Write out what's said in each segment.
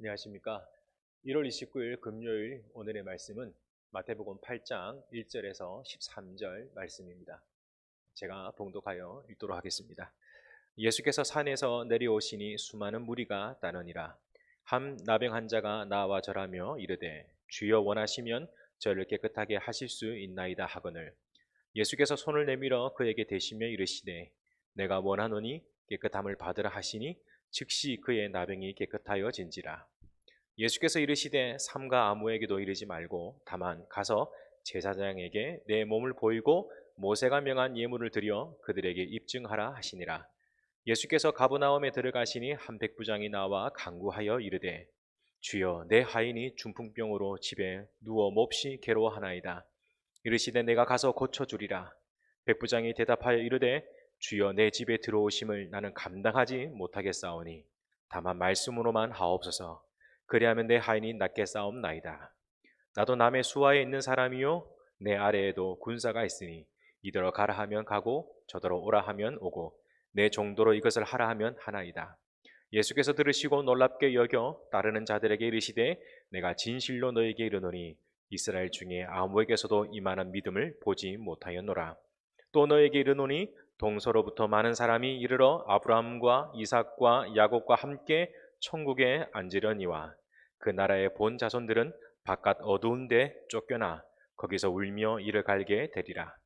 안녕하십니까. 1월 29일 금요일 오늘의 말씀은 마태복음 8장 1절에서 13절 말씀입니다. 제가 봉독하여 읽도록 하겠습니다. 예수께서 산에서 내려오시니 수많은 무리가 따르니라. 한 나병 환자가 나와 절하며 이르되 주여 원하시면 저를 깨끗하게 하실 수 있나이다 하거늘 예수께서 손을 내밀어 그에게 대시며 이르시되 내가 원하노니 깨끗함을 받으라 하시니 즉시 그의 나병이 깨끗하여진지라. 예수께서 이르시되 삼가 아무에게도 이르지 말고 다만 가서 제사장에게 내 몸을 보이고 모세가 명한 예물을 드려 그들에게 입증하라 하시니라. 예수께서 가버나움에 들어가시니 한 백부장이 나와 간구하여 이르되 주여 내 하인이 중풍병으로 집에 누워 몹시 괴로워하나이다. 이르시되 내가 가서 고쳐주리라. 백부장이 대답하여 이르되 주여 내 집에 들어오심을 나는 감당하지 못하겠사오니 다만 말씀으로만 하옵소서. 그리하면 내 하인이 낫게 싸움나이다. 나도 남의 수하에 있는 사람이요 내 아래에도 군사가 있으니 이더러 가라 하면 가고 저더러 오라 하면 오고 내 정도로 이것을 하라 하면 하나이다. 예수께서 들으시고 놀랍게 여겨 따르는 자들에게 이르시되 내가 진실로 너에게 이르노니 이스라엘 중에 아무에게서도 이만한 믿음을 보지 못하였노라. 또 너에게 이르노니 동서로부터 많은 사람이 이르러 아브라함과 이삭과 야곱과 함께 천국에 앉으려니와 그 나라의 본 자손들은 바깥 어두운 데 쫓겨나 거기서 울며 이를 갈게 되리라.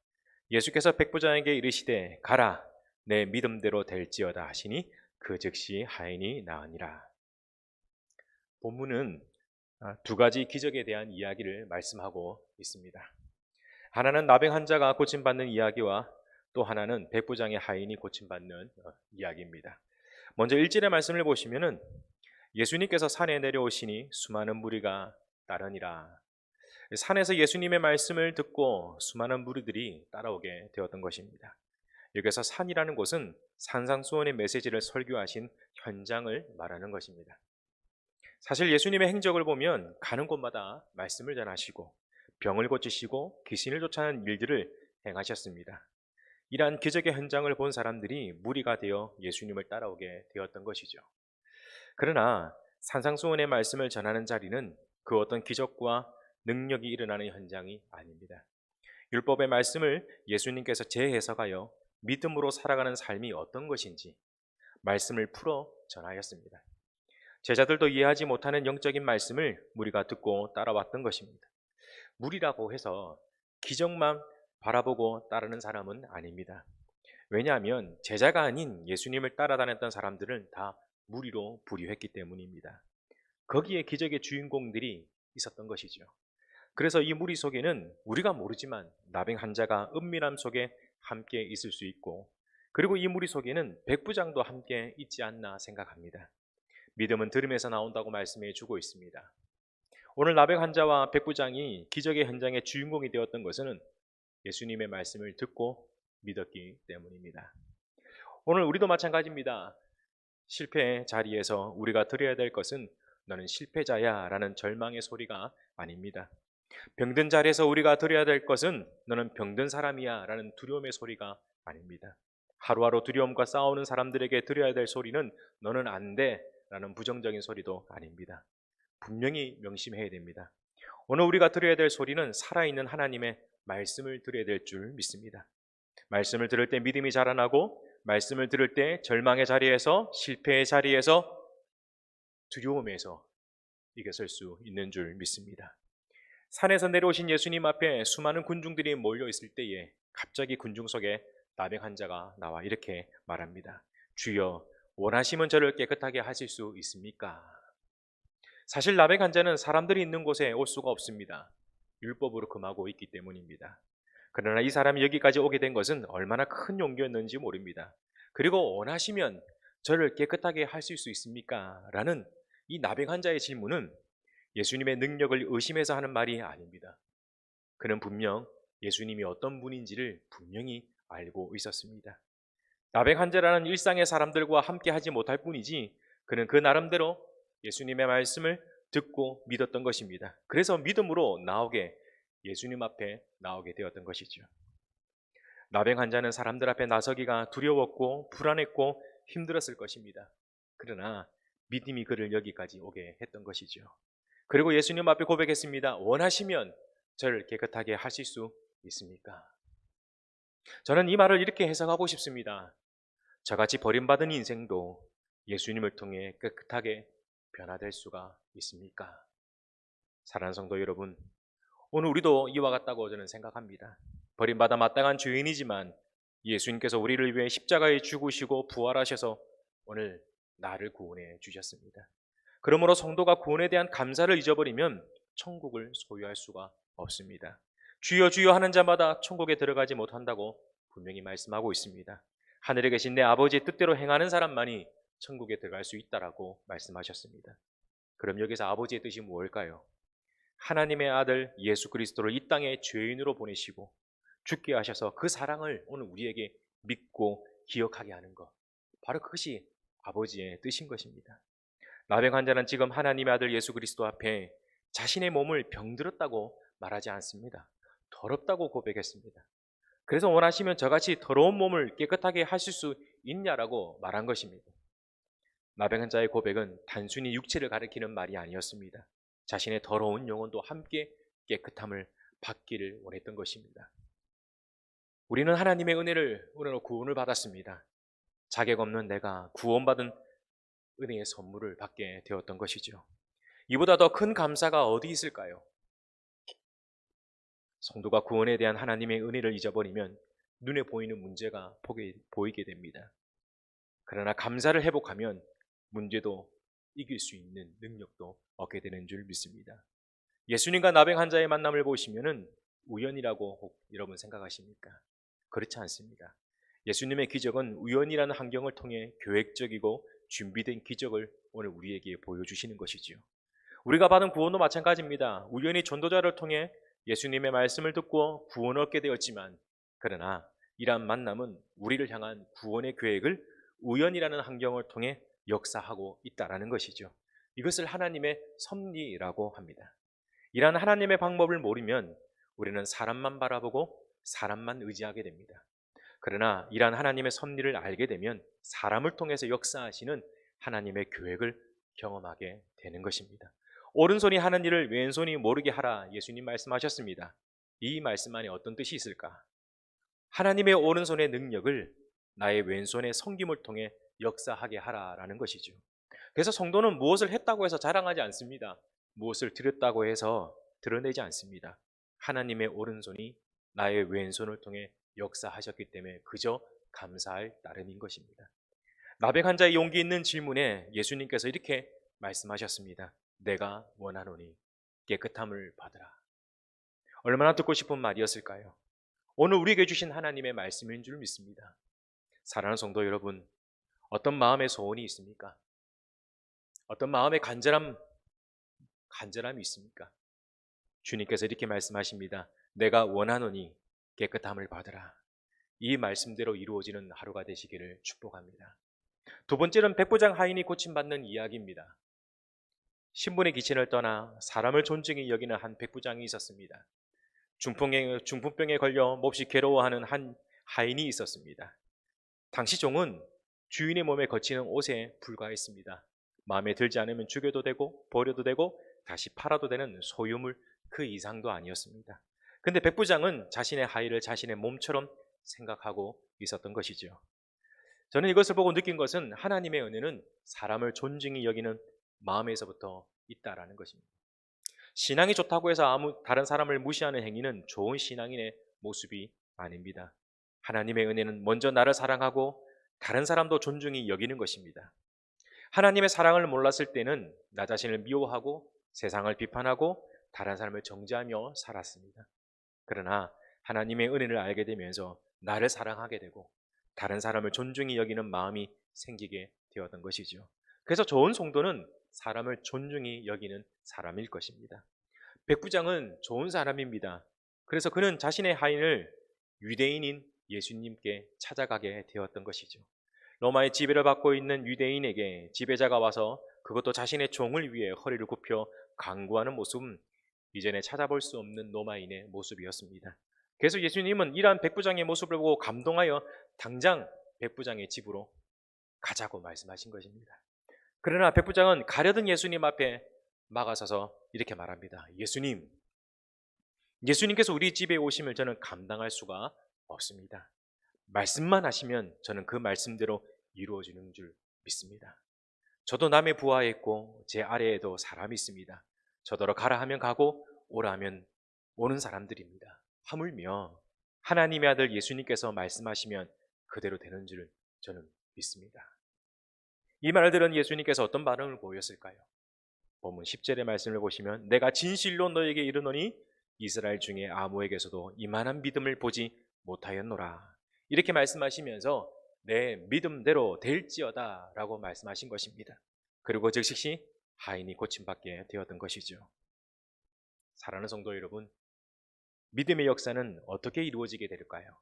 예수께서 백부장에게 이르시되 가라 내 믿음대로 될지어다 하시니 그 즉시 하인이 나으니라. 본문은 두 가지 기적에 대한 이야기를 말씀하고 있습니다. 하나는 나병 환자가 고침받는 이야기와 또 하나는 백부장의 하인이 고침받는 이야기입니다. 먼저 1절의 말씀을 보시면은 예수님께서 산에 내려오시니 수많은 무리가 따르니라. 산에서 예수님의 말씀을 듣고 수많은 무리들이 따라오게 되었던 것입니다. 여기서 산이라는 곳은 산상수훈의 메시지를 설교하신 현장을 말하는 것입니다. 사실 예수님의 행적을 보면 가는 곳마다 말씀을 전하시고 병을 고치시고 귀신을 쫓아내는 일들을 행하셨습니다. 이러한 기적의 현장을 본 사람들이 무리가 되어 예수님을 따라오게 되었던 것이죠. 그러나 산상수훈의 말씀을 전하는 자리는 그 어떤 기적과 능력이 일어나는 현장이 아닙니다. 율법의 말씀을 예수님께서 재해석하여 믿음으로 살아가는 삶이 어떤 것인지 말씀을 풀어 전하였습니다. 제자들도 이해하지 못하는 영적인 말씀을 무리가 듣고 따라왔던 것입니다. 무리라고 해서 기적만 바라보고 따르는 사람은 아닙니다. 왜냐하면 제자가 아닌 예수님을 따라다녔던 사람들은 다 무리로 분류했기 때문입니다. 거기에 기적의 주인공들이 있었던 것이죠. 그래서 이 무리 속에는 우리가 모르지만 나병 환자가 은밀함 속에 함께 있을 수 있고 그리고 이 무리 속에는 백부장도 함께 있지 않나 생각합니다. 믿음은 들음에서 나온다고 말씀해 주고 있습니다. 오늘 나병 환자와 백부장이 기적의 현장의 주인공이 되었던 것은 예수님의 말씀을 듣고 믿었기 때문입니다. 오늘 우리도 마찬가지입니다. 실패의 자리에서 우리가 들어야 될 것은 너는 실패자야 라는 절망의 소리가 아닙니다. 병든 자리에서 우리가 들어야 될 것은 너는 병든 사람이야 라는 두려움의 소리가 아닙니다. 하루하루 두려움과 싸우는 사람들에게 들어야 될 소리는 너는 안 돼 라는 부정적인 소리도 아닙니다. 분명히 명심해야 됩니다. 오늘 우리가 들어야 될 소리는 살아있는 하나님의 말씀을 들어야 될 줄 믿습니다. 말씀을 들을 때 믿음이 자라나고 말씀을 들을 때 절망의 자리에서 실패의 자리에서 두려움에서 이겨설 수 있는 줄 믿습니다. 산에서 내려오신 예수님 앞에 수많은 군중들이 몰려 있을 때에 갑자기 군중 속에 나병 환자가 나와 이렇게 말합니다. 주여 원하시면 저를 깨끗하게 하실 수 있습니까? 사실 나병 환자는 사람들이 있는 곳에 올 수가 없습니다. 율법으로 금하고 있기 때문입니다. 그러나 이 사람이 여기까지 오게 된 것은 얼마나 큰 용기였는지 모릅니다. 그리고 원하시면 저를 깨끗하게 하실 수 있습니까? 라는 이 나병 환자의 질문은 예수님의 능력을 의심해서 하는 말이 아닙니다. 그는 분명 예수님이 어떤 분인지를 분명히 알고 있었습니다. 나병 환자라는 일상의 사람들과 함께 하지 못할 뿐이지 그는 그 나름대로 예수님의 말씀을 듣고 믿었던 것입니다. 그래서 믿음으로 예수님 앞에 나오게 되었던 것이죠. 나병 환자는 사람들 앞에 나서기가 두려웠고 불안했고 힘들었을 것입니다. 그러나 믿음이 그를 여기까지 오게 했던 것이죠. 그리고 예수님 앞에 고백했습니다. 원하시면 저를 깨끗하게 하실 수 있습니까? 저는 이 말을 이렇게 해석하고 싶습니다. 저같이 버림받은 인생도 예수님을 통해 깨끗하게 변화될 수가 있습니까? 사랑하는 성도 여러분, 오늘 우리도 이와 같다고 저는 생각합니다. 버림받아 마땅한 죄인이지만 예수님께서 우리를 위해 십자가에 죽으시고 부활하셔서 오늘 나를 구원해 주셨습니다. 그러므로 성도가 구원에 대한 감사를 잊어버리면 천국을 소유할 수가 없습니다. 주여 주여 하는 자마다 천국에 들어가지 못한다고 분명히 말씀하고 있습니다. 하늘에 계신 내 아버지의 뜻대로 행하는 사람만이 천국에 들어갈 수 있다라고 말씀하셨습니다. 그럼 여기서 아버지의 뜻이 무엇일까요? 하나님의 아들 예수 그리스도를 이 땅에 죄인으로 보내시고 죽게 하셔서 그 사랑을 오늘 우리에게 믿고 기억하게 하는 것, 바로 그것이 아버지의 뜻인 것입니다. 나병 환자는 지금 하나님의 아들 예수 그리스도 앞에 자신의 몸을 병들었다고 말하지 않습니다. 더럽다고 고백했습니다. 그래서 원하시면 저같이 더러운 몸을 깨끗하게 하실 수 있냐라고 말한 것입니다. 나병 환자의 고백은 단순히 육체를 가리키는 말이 아니었습니다. 자신의 더러운 영혼도 함께 깨끗함을 받기를 원했던 것입니다. 우리는 하나님의 은혜로 구원을 받았습니다. 자격 없는 내가 구원받은 은혜의 선물을 받게 되었던 것이죠. 이보다 더 큰 감사가 어디 있을까요? 성도가 구원에 대한 하나님의 은혜를 잊어버리면 눈에 보이는 문제가 보이게 됩니다. 그러나 감사를 회복하면 문제도 이길 수 있는 능력도 얻게 되는 줄 믿습니다. 예수님과 나병 환자의 만남을 보시면은 우연이라고 혹 여러분 생각하십니까? 그렇지 않습니다. 예수님의 기적은 우연이라는 환경을 통해 계획적이고 준비된 기적을 오늘 우리에게 보여주시는 것이지요. 우리가 받은 구원도 마찬가지입니다. 우연히 전도자를 통해 예수님의 말씀을 듣고 구원을 얻게 되었지만, 그러나 이러한 만남은 우리를 향한 구원의 계획을 우연이라는 환경을 통해 역사하고 있다라는 것이죠. 이것을 하나님의 섭리라고 합니다. 이러한 하나님의 방법을 모르면 우리는 사람만 바라보고 사람만 의지하게 됩니다. 그러나 이러한 하나님의 섭리를 알게 되면 사람을 통해서 역사하시는 하나님의 계획을 경험하게 되는 것입니다. 오른손이 하는 일을 왼손이 모르게 하라, 예수님 말씀하셨습니다. 이 말씀 안에 어떤 뜻이 있을까? 하나님의 오른손의 능력을 나의 왼손의 섬김을 통해 역사하게 하라라는 것이죠. 그래서 성도는 무엇을 했다고 해서 자랑하지 않습니다. 무엇을 드렸다고 해서 드러내지 않습니다. 하나님의 오른손이 나의 왼손을 통해 역사하셨기 때문에 그저 감사할 따름인 것입니다. 나병 환자의 용기 있는 질문에 예수님께서 이렇게 말씀하셨습니다. 내가 원하노니 깨끗함을 받으라. 얼마나 듣고 싶은 말이었을까요? 오늘 우리에게 주신 하나님의 말씀인 줄 믿습니다. 사랑하는 성도 여러분, 어떤 마음의 소원이 있습니까? 어떤 마음의 간절함이 있습니까? 주님께서 이렇게 말씀하십니다. 내가 원하노니 깨끗함을 받으라. 이 말씀대로 이루어지는 하루가 되시기를 축복합니다. 두 번째는 백부장 하인이 고침받는 이야기입니다. 신분의 기천을 떠나 사람을 존중히 여기는 한 백부장이 있었습니다. 중풍병에 걸려 몹시 괴로워하는 한 하인이 있었습니다. 당시 종은 주인의 몸에 거치는 옷에 불과했습니다. 마음에 들지 않으면 죽여도 되고 버려도 되고 다시 팔아도 되는 소유물 그 이상도 아니었습니다. 근데 백부장은 자신의 하인을 자신의 몸처럼 생각하고 있었던 것이죠. 저는 이것을 보고 느낀 것은 하나님의 은혜는 사람을 존중히 여기는 마음에서부터 있다라는 것입니다. 신앙이 좋다고 해서 다른 사람을 무시하는 행위는 좋은 신앙인의 모습이 아닙니다. 하나님의 은혜는 먼저 나를 사랑하고 다른 사람도 존중히 여기는 것입니다. 하나님의 사랑을 몰랐을 때는 나 자신을 미워하고 세상을 비판하고 다른 사람을 정죄하며 살았습니다. 그러나 하나님의 은혜를 알게 되면서 나를 사랑하게 되고 다른 사람을 존중히 여기는 마음이 생기게 되었던 것이죠. 그래서 좋은 성도는 사람을 존중히 여기는 사람일 것입니다. 백부장은 좋은 사람입니다. 그래서 그는 자신의 하인을 유대인인 예수님께 찾아가게 되었던 것이죠. 로마의 지배를 받고 있는 유대인에게 지배자가 와서 그것도 자신의 종을 위해 허리를 굽혀 간구하는 모습은 이전에 찾아볼 수 없는 로마인의 모습이었습니다. 그래서 예수님은 이러한 백부장의 모습을 보고 감동하여 당장 백부장의 집으로 가자고 말씀하신 것입니다. 그러나 백부장은 가려던 예수님 앞에 막아서서 이렇게 말합니다. 예수님께서 우리 집에 오심을 저는 감당할 수가 없습니다. 말씀만 하시면 저는 그 말씀대로 이루어지는 줄 믿습니다. 저도 남의 부하에 있고 제 아래에도 사람이 있습니다. 저더러 가라 하면 가고 오라 하면 오는 사람들입니다. 하물며 하나님의 아들 예수님께서 말씀하시면 그대로 되는 줄 저는 믿습니다. 이 말을 들은 예수님께서 어떤 반응을 보였을까요? 본문 10절의 말씀을 보시면 내가 진실로 너에게 이르노니 이스라엘 중에 아무에게서도 이만한 믿음을 보지 못하였노라. 이렇게 말씀하시면서 내 믿음대로 될지어다 라고 말씀하신 것입니다. 그리고 즉시 하인이 고침받게 되었던 것이죠. 사랑하는 성도 여러분, 믿음의 역사는 어떻게 이루어지게 될까요?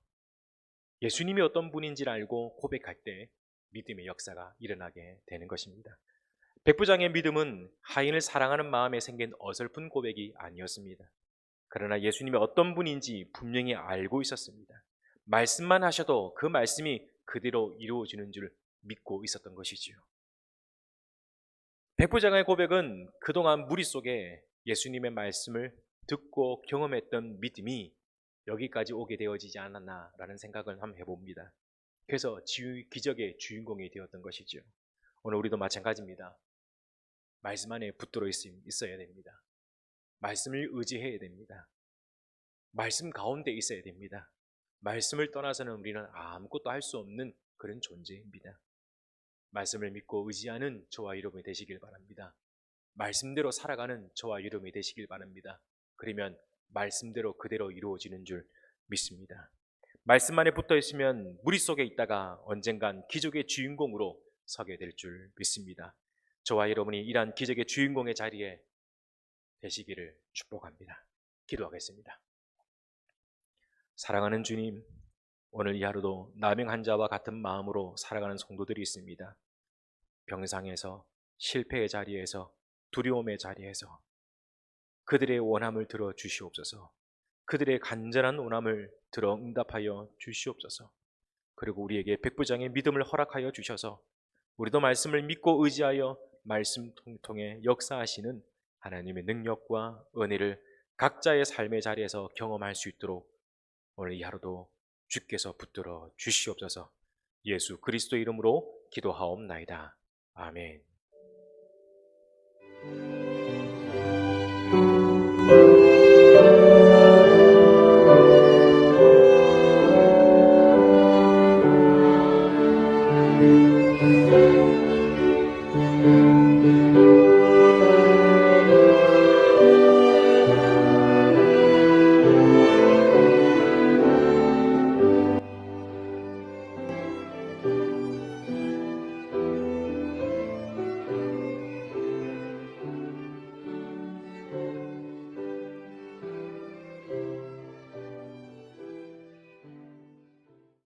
예수님이 어떤 분인지를 알고 고백할 때 믿음의 역사가 일어나게 되는 것입니다. 백부장의 믿음은 하인을 사랑하는 마음에 생긴 어설픈 고백이 아니었습니다. 그러나 예수님이 어떤 분인지 분명히 알고 있었습니다. 말씀만 하셔도 그 말씀이 그대로 이루어지는 줄 믿고 있었던 것이지요. 백부장의 고백은 그동안 무리 속에 예수님의 말씀을 듣고 경험했던 믿음이 여기까지 오게 되어지지 않았나라는 생각을 한번 해봅니다. 그래서 기적의 주인공이 되었던 것이죠. 오늘 우리도 마찬가지입니다. 말씀 안에 붙들어 있어야 됩니다. 말씀을 의지해야 됩니다. 말씀 가운데 있어야 됩니다. 말씀을 떠나서는 우리는 아무것도 할 수 없는 그런 존재입니다. 말씀을 믿고 의지하는 저와 여러분이 되시길 바랍니다. 말씀대로 살아가는 저와 여러분이 되시길 바랍니다. 그러면 말씀대로 그대로 이루어지는 줄 믿습니다. 말씀 안에 붙어 있으면 무리 속에 있다가 언젠간 기적의 주인공으로 서게 될 줄 믿습니다. 저와 여러분이 이러한 기적의 주인공의 자리에 되시기를 축복합니다. 기도하겠습니다. 사랑하는 주님, 오늘 이 하루도 나병 환자와 같은 마음으로 살아가는 성도들이 있습니다. 병상에서, 실패의 자리에서, 두려움의 자리에서 그들의 원함을 들어 주시옵소서. 그들의 간절한 원함을 들어 응답하여 주시옵소서. 그리고 우리에게 백부장의 믿음을 허락하여 주셔서 우리도 말씀을 믿고 의지하여 말씀 통해 역사하시는 하나님의 능력과 은혜를 각자의 삶의 자리에서 경험할 수 있도록 오늘 이 하루도 주께서 붙들어 주시옵소서. 예수 그리스도 이름으로 기도하옵나이다. 아멘.